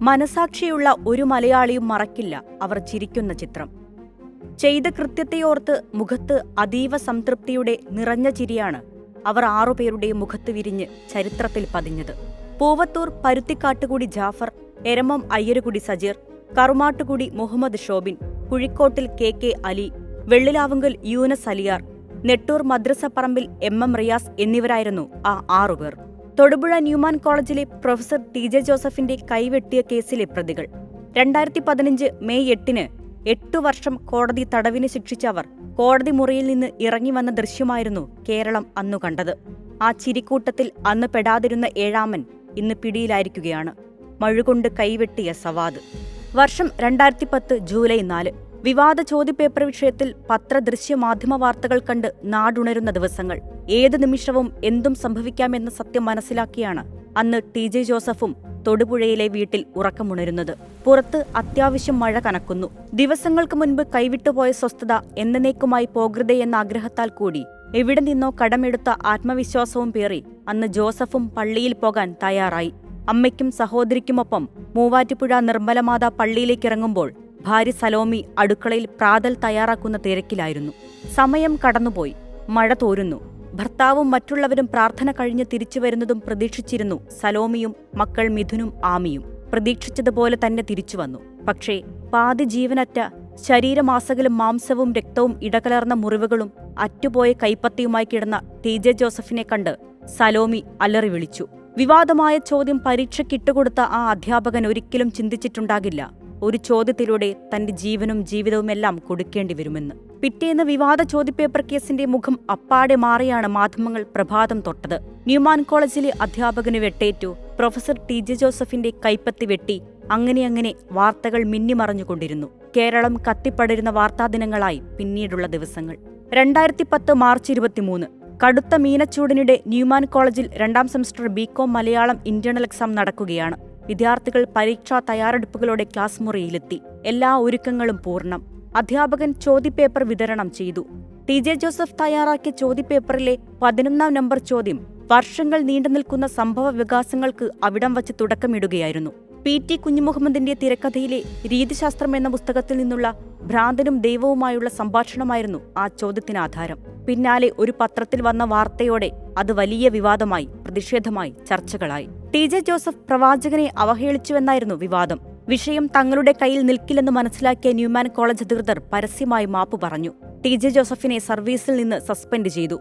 മനസാക്ഷിയുള്ള ഒരു മലയാളിയും മറക്കില്ല അവർ ചിരിക്കുന്ന ചിത്രം. ചെയ്ത കൃത്യത്തെയോർത്ത് മുഖത്ത് അതീവ സംതൃപ്തിയുടെ നിറഞ്ഞ ചിരിയാണ് അവർ 6 പേരുടെയും മുഖത്ത് വിരിഞ്ഞ് ചരിത്രത്തിൽ പതിഞ്ഞത്. പൂവത്തൂർ പരുത്തിക്കാട്ടുകുടി ജാഫർ, എരമം അയ്യരുകുടി സജീർ, കറുമാട്ടുകുടി മുഹമ്മദ് ഷോബിൻ, കുഴിക്കോട്ടിൽ കെ അലി, വെള്ളിലാവുങ്കൽ യൂനസ് അലിയാർ, നെട്ടൂർ മദ്രസപ്പറമ്പിൽ എം റിയാസ് എന്നിവരായിരുന്നു ആ 6 പേർ. തൊടുപുഴ ന്യൂമാൻ കോളേജിലെ പ്രൊഫസർ TJ ജോസഫിന്റെ കൈവെട്ടിയ കേസിലെ പ്രതികൾ. 2015 മെയ് 8-ന് 8 വർഷം കോടതി തടവിന് ശിക്ഷിച്ച അവർ കോടതി മുറിയിൽ നിന്ന് ഇറങ്ങി വന്ന ദൃശ്യമായിരുന്നു കേരളം അന്നു കണ്ടത്. ആ ചിരിക്കൂട്ടത്തിൽ അന്ന് പെടാതിരുന്ന ഏഴാമൻ ഇന്ന് പിടിയിലായിരിക്കുകയാണ്. മഴുകൊണ്ട് കൈവെട്ടിയ സവാദ്. വർഷം 2010 ജൂലൈ 4. വിവാദ ചോദ്യപേപ്പർ വിഷയത്തിൽ പത്രദൃശ്യ മാധ്യമ വാർത്തകൾ കണ്ട് നാടുണരുന്ന ദിവസങ്ങൾ. ഏത് നിമിഷവും എന്തും സംഭവിക്കാമെന്ന സത്യം മനസ്സിലാക്കിയാണ് അന്ന് TJ ജോസഫും തൊടുപുഴയിലെ വീട്ടിൽ ഉറക്കമുണരുന്നത്. പുറത്ത് അത്യാവശ്യം മഴ കനക്കുന്നു. ദിവസങ്ങൾക്ക് മുൻപ് കൈവിട്ടുപോയ സ്വസ്ഥത എന്നേക്കുമായി പോകരുതേ എന്ന ആഗ്രഹത്താൽ കൂടി എവിടെ നിന്നോ കടമെടുത്ത ആത്മവിശ്വാസവും പേറി അന്ന് ജോസഫും പള്ളിയിൽ പോകാൻ തയ്യാറായി. അമ്മയ്ക്കും സഹോദരിക്കുമൊപ്പം മൂവാറ്റുപുഴ നിർമ്മലമാത പള്ളിയിലേക്കിറങ്ങുമ്പോൾ ഭാര്യ സലോമി അടുക്കളയിൽ പ്രാതൽ തയ്യാറാക്കുന്ന തിരക്കിലായിരുന്നു. സമയം കടന്നുപോയി. മഴ തോരുന്നു. ഭർത്താവും മറ്റുള്ളവരും പ്രാർത്ഥന കഴിഞ്ഞ് തിരിച്ചുവരുന്നതും പ്രതീക്ഷിച്ചിരുന്നു സലോമിയും മക്കൾ മിഥുനും ആമിയും. പ്രതീക്ഷിച്ചതുപോലെ തന്നെ തിരിച്ചുവന്നു. പക്ഷേ പാതി ജീവനറ്റ ശരീരമാസകലും മാംസവും രക്തവും ഇടകലർന്ന മുറിവുകളും അറ്റുപോയ കൈപ്പത്തിയുമായി കിടന്ന TJ ജോസഫിനെ കണ്ട് സലോമി അലറി വിളിച്ചു. വിവാദമായ ചോദ്യം പരീക്ഷയ്ക്കിട്ടുകൊടുത്ത ആ അധ്യാപകൻ ഒരിക്കലും ചിന്തിച്ചിട്ടുണ്ടാകില്ല ഒരു ചോദ്യത്തിലൂടെ തന്റെ ജീവനും ജീവിതവുമെല്ലാം കൊടുക്കേണ്ടി വരുമെന്ന്. പിറ്റേന്ന് വിവാദ ചോദ്യപേപ്പർ കേസിന്റെ മുഖം അപ്പാടെ മാറിയാണ് മാധ്യമങ്ങൾ പ്രഭാതം തൊട്ടത്. ന്യൂമാൻ കോളേജിലെ അധ്യാപകന് വെട്ടേറ്റു, പ്രൊഫസർ TJ ജോസഫിന്റെ കൈപ്പത്തി വെട്ടി, അങ്ങനെ വാർത്തകൾ മിന്നിമറഞ്ഞുകൊണ്ടിരുന്നു. കേരളം കത്തിപ്പടരുന്ന വാർത്താദിനങ്ങളായി പിന്നീടുള്ള ദിവസങ്ങൾ. 2010 മാർച്ച് 23. കടുത്ത മീനച്ചൂടിനിടെ ന്യൂമാൻ കോളേജിൽ 2ാം semester BCom Malayalam internal exam നടക്കുകയാണ്. വിദ്യാർത്ഥികൾ പരീക്ഷാ തയ്യാറെടുപ്പുകളോടെ ക്ലാസ് മുറിയിലെത്തി. എല്ലാ ഒരുക്കങ്ങളും പൂർണ്ണം. അധ്യാപകൻ ചോദ്യപേപ്പർ വിതരണം ചെയ്തു. TJ ജോസഫ് തയ്യാറാക്കിയ ചോദ്യപേപ്പറിലെ 11ാം നമ്പർ ചോദ്യം വർഷങ്ങൾ നീണ്ടുനിൽക്കുന്ന സംഭവ വികാസങ്ങൾക്ക് അവിടം വച്ച് തുടക്കമിടുകയായിരുന്നു. PT കുഞ്ഞുമുഹമ്മദിന്റെ തിരക്കഥയിലെ രീതിശാസ്ത്രം എന്ന പുസ്തകത്തിൽ നിന്നുള്ള ഭ്രാന്തനും ദൈവവുമായുള്ള സംഭാഷണമായിരുന്നു ആ ചോദ്യത്തിനാധാരം. പിന്നാലെ ഒരു പത്രത്തിൽ വന്ന വാർത്തയോടെ അത് വലിയ വിവാദമായി, പ്രതിഷേധമായി, ചർച്ചകളായി. TJ ജോസഫ് പ്രവാചകനെ അവഹേളിച്ചുവെന്നായിരുന്നു വിവാദം. വിഷയം തങ്ങളുടെ കയ്യിൽ നിൽക്കില്ലെന്ന് മനസ്സിലാക്കിയ ന്യൂമാൻ കോളേജ് അധികൃതർ പരസ്യമായി മാപ്പ് പറഞ്ഞു. TJ ജോസഫിനെ സർവീസിൽ നിന്ന് സസ്പെൻഡ് ചെയ്തു.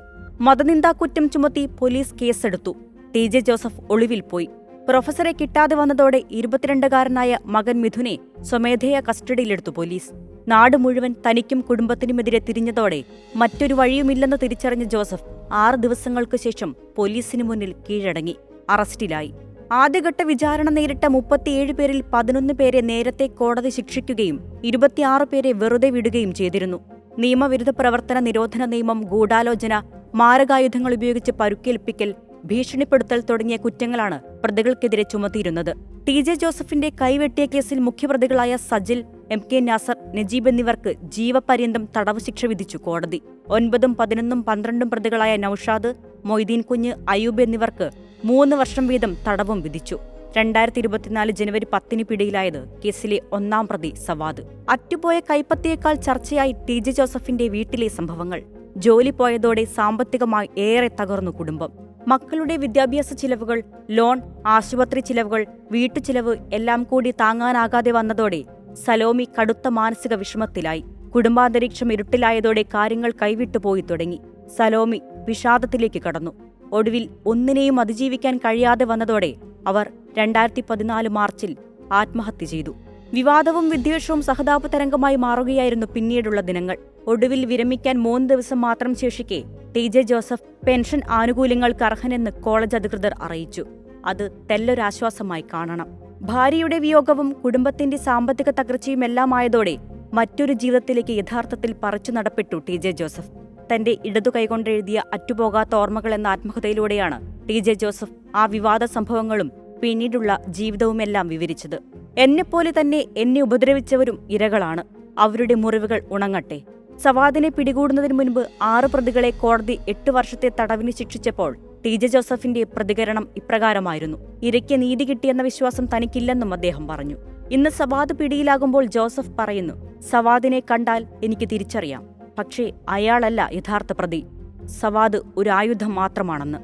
മതനിന്ദാക്കുറ്റം ചുമത്തി പോലീസ് കേസെടുത്തു. TJ ജോസഫ് ഒളിവിൽ പോയി. പ്രൊഫസറെ കിട്ടാതെ വന്നതോടെ 22-കാരനായ മകൻ മിഥുനെ സ്വമേധയാ കസ്റ്റഡിയിലെടുത്തു പോലീസ്. നാട് മുഴുവൻ തനിക്കും കുടുംബത്തിനുമെതിരെ തിരിഞ്ഞതോടെ മറ്റൊരു വഴിയുമില്ലെന്ന് തിരിച്ചറിഞ്ഞ ജോസഫ് 6 ദിവസങ്ങൾക്ക് ശേഷം പോലീസിനു മുന്നിൽ കീഴടങ്ങി, അറസ്റ്റിലായി. ആദ്യഘട്ട വിചാരണ നേരിട്ട 37 പേരിൽ 11 പേരെ നേരത്തെ കോടതി ശിക്ഷിക്കുകയും 26 പേരെ വെറുതെ വിടുകയും ചെയ്തിരുന്നു. നിയമവിരുദ്ധ പ്രവർത്തന നിരോധന നിയമം, ഗൂഢാലോചന, മാരകായുധങ്ങൾ ഉപയോഗിച്ച് പരുക്കേൽപ്പിക്കൽ, ഭീഷണിപ്പെടുത്തൽ തുടങ്ങിയ കുറ്റങ്ങളാണ് പ്രതികൾക്കെതിരെ ചുമത്തിയിരുന്നത്. TJ ജോസഫിന്റെ കൈവെട്ടിയ കേസിൽ മുഖ്യപ്രതികളായ സജിൽ, MK നാസർ, നജീബ് എന്നിവർക്ക് ജീവപര്യന്തം തടവ് ശിക്ഷ വിധിച്ചു കോടതി. 9, 11, 12 പ്രതികളായ നൌഷാദ്, മൊയ്തീൻ കുഞ്ഞ്, അയൂബ് എന്നിവർക്ക് 3 വർഷം വീതം തടവും വിധിച്ചു. 2024 ജനുവരി 10-ന് പിടിയിലായത് കേസിലെ 1-ാം പ്രതി സവാദ്. അറ്റുപോയ കൈപ്പത്തിയേക്കാൾ ചർച്ചയായി TJ ജോസഫിന്റെ വീട്ടിലെ സംഭവങ്ങൾ. ജോലി പോയതോടെ സാമ്പത്തികമായി ഏറെ തകർന്നു കുടുംബം. മക്കളുടെ വിദ്യാഭ്യാസ ചിലവുകൾ, ലോൺ, ആശുപത്രി ചിലവുകൾ, വീട്ടുചിലവ് എല്ലാം കൂടി താങ്ങാനാകാതെ വന്നതോടെ സലോമി കടുത്ത മാനസിക വിഷമത്തിലായി. കുടുംബാന്തരീക്ഷം ഇരുട്ടിലായതോടെ കാര്യങ്ങൾ കൈവിട്ടുപോയി തുടങ്ങി. സലോമി വിഷാദത്തിലേക്ക് കടന്നു. ഒടുവിൽ ഒന്നിനെയും അതിജീവിക്കാൻ കഴിയാതെ വന്നതോടെ അവർ 2014 മാർച്ചിൽ ആത്മഹത്യ ചെയ്തു. വിവാദവും വിദ്വേഷവും സഹതാപ തരംഗമായി മാറുകയായിരുന്നു പിന്നീടുള്ള ദിനങ്ങൾ. ഒടുവിൽ വിരമിക്കാൻ 3 ദിവസം മാത്രം ശേഷിക്കെ TJ ജോസഫ് പെൻഷൻ ആനുകൂല്യങ്ങൾക്ക് അർഹനെന്ന് കോളേജ് അധികൃതർ അറിയിച്ചു. അത് തെല്ലൊരാശ്വാസമായി കാണണം. ഭാര്യയുടെ വിയോഗവും കുടുംബത്തിന്റെ സാമ്പത്തിക തകർച്ചയുമെല്ലാമായതോടെ മറ്റൊരു ജീവിതത്തിലേക്ക് യഥാർത്ഥത്തിൽ പറിച്ചു നടപ്പെട്ടു TJ ജോസഫ്. തന്റെ ഇടതു കൈകൊണ്ടെഴുതിയ അറ്റുപോകാത്ത ഓർമ്മകൾ എന്ന ആത്മകഥയിലൂടെയാണ് TJ ജോസഫ് ആ വിവാദ സംഭവങ്ങളും പിന്നീടുള്ള ജീവിതവുമെല്ലാം വിവരിച്ചത്. എന്നെപ്പോലെ തന്നെ എന്നെ ഉപദ്രവിച്ചവരും ഇരകളാണ്. അവരുടെ മുറിവുകൾ ഉണങ്ങട്ടെ. സവാദിനെ പിടികൂടുന്നതിന് മുൻപ് 6 പ്രതികളെ കോടതി 8 വർഷത്തെ തടവിന് ശിക്ഷിച്ചപ്പോൾ ടി.ജെ. ജോസഫിന്റെ പ്രതികരണം ഇപ്രകാരമായിരുന്നു. ഇരയ്ക്ക് നീതി കിട്ടിയെന്ന വിശ്വാസം തനിക്കില്ലെന്നും അദ്ദേഹം പറഞ്ഞു. ഇന്ന് സവാദ് പിടിയിലാകുമ്പോൾ ജോസഫ് പറയുന്നു, സവാദിനെ കണ്ടാൽ എനിക്ക് തിരിച്ചറിയാം, പക്ഷേ അയാളല്ല യഥാർത്ഥ പ്രതി. സവാദ് ഒരു ആയുധം മാത്രമാണെന്ന്.